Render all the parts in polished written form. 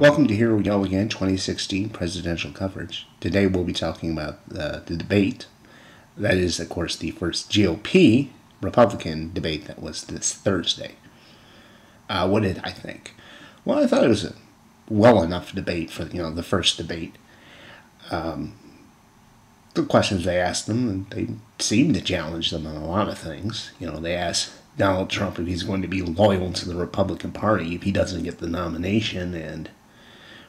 Welcome to Here We Go Again 2016 presidential coverage. Today we'll be talking about the debate. That is, of course, the first GOP Republican debate that was this Thursday. What did I think? Well, I thought it was a well enough debate for the first debate. The questions they asked them, they seemed to challenge them on a lot of things. They asked Donald Trump if he's going to be loyal to the Republican Party if he doesn't get the nomination, and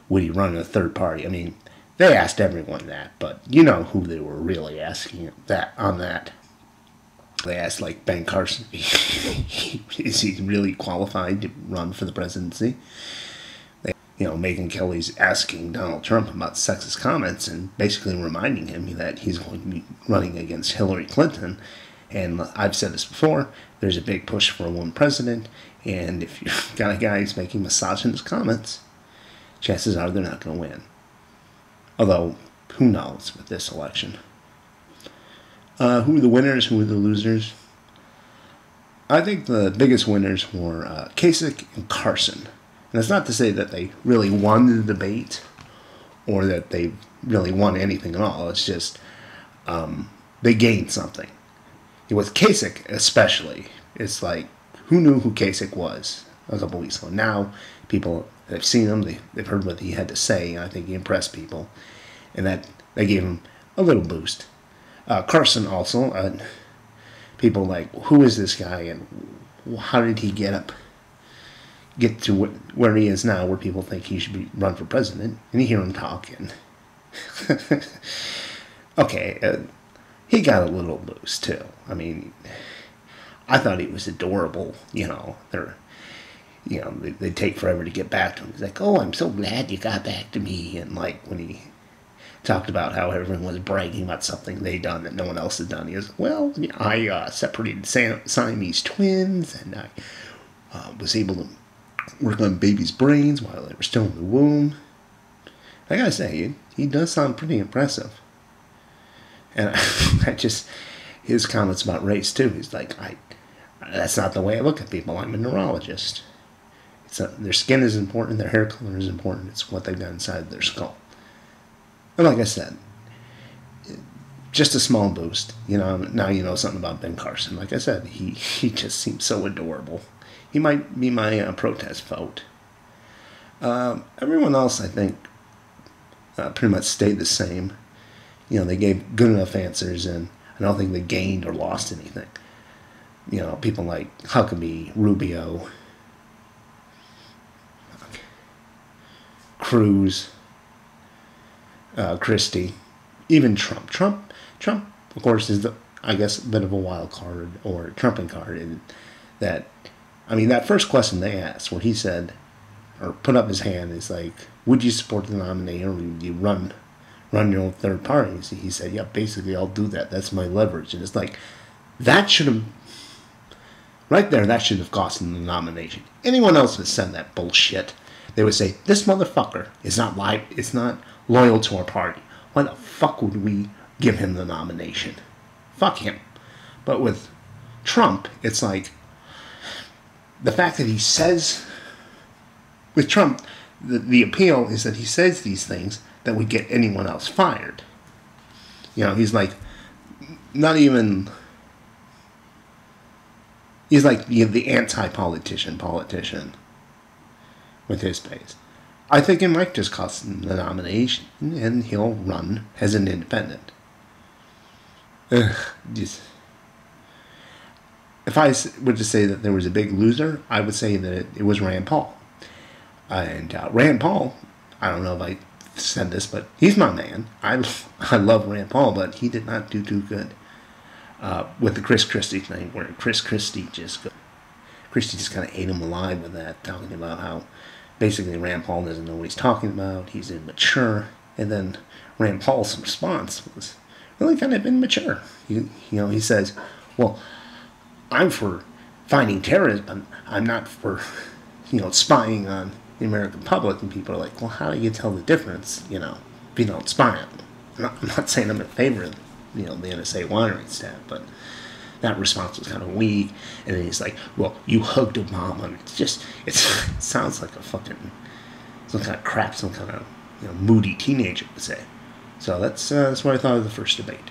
would he run a third party? I mean, they asked everyone that, but you know who they were really asking on that. They asked, like, Ben Carson, is he really qualified to run for the presidency? Megyn Kelly's asking Donald Trump about sexist comments and basically reminding him that he's going to be running against Hillary Clinton. And I've said this before, there's a big push for a woman president, and if you've got a guy who's making misogynist comments, chances are they're not going to win. Although, who knows with this election. Who are the winners? Who are the losers? I think the biggest winners were Kasich and Carson. And it's not to say that they really won the debate or that they really won anything at all. It's just they gained something. With Kasich especially, it's like, who knew who Kasich was a couple weeks ago? Now, people have seen him, they've heard what he had to say, and I think he impressed people. And that gave him a little boost. Carson also, people like, who is this guy and how did he get to where he is now, where people think he should run for president? And you hear him talk, and okay, he got a little boost too. I mean, I thought he was adorable. They take forever to get back to him. He's like, "Oh, I'm so glad you got back to me." And like when he talked about how everyone was bragging about something they done that no one else had done, he goes, "Well, I separated Siamese twins, and I was able to work on babies' brains while they were still in the womb." I gotta say, he does sound pretty impressive. And his comments about race too. He's like, that's not the way I look at people. I'm a neurologist. Their skin is important, their hair color is important. It's what they've got inside their skull. And like I said, just a small boost. Now you know something about Ben Carson. Like I said, he just seems so adorable. He might be my protest vote. Everyone else, I think, pretty much stayed the same. They gave good enough answers, and I don't think they gained or lost anything. People like Huckabee, Rubio, Cruz, Christie, even Trump. Trump, of course, is I guess, a bit of a wild card or trumping card in that. I mean, that first question they asked, where he said, or put up his hand, is like, would you support the nominee or would you run your own third party? So he said, yeah, basically I'll do that. That's my leverage. And it's like, that should have, right there, that should have cost him the nomination. Anyone else would send that bullshit. They would say, this motherfucker is not loyal to our party. Why the fuck would we give him the nomination? Fuck him. But with Trump, it's like, the fact that he says, with Trump, the appeal is that he says these things that would get anyone else fired. He's like, not even, he's like the anti-politician with his base. I think it might just cost him the nomination, and he'll run as an independent. If I were to say that there was a big loser, I would say that it was Rand Paul. And Rand Paul, I don't know if I said this, but he's my man. I love Rand Paul, but he did not do too good with the Chris Christie thing, where Christie just kind of ate him alive with that, talking about how basically Rand Paul doesn't know what he's talking about, he's immature, and then Rand Paul's response was really kind of immature. He says, well, I'm for fighting terrorism, I'm not for, spying on the American public. And people are like, well, how do you tell the difference, if you don't spy on them? I'm not saying I'm in favor of, the NSA wiring staff, but that response was kind of weak. And then he's like, well, you hugged Obama. And it sounds like a fucking, some kind of crap, some kind of moody teenager would say. So that's what I thought of the first debate.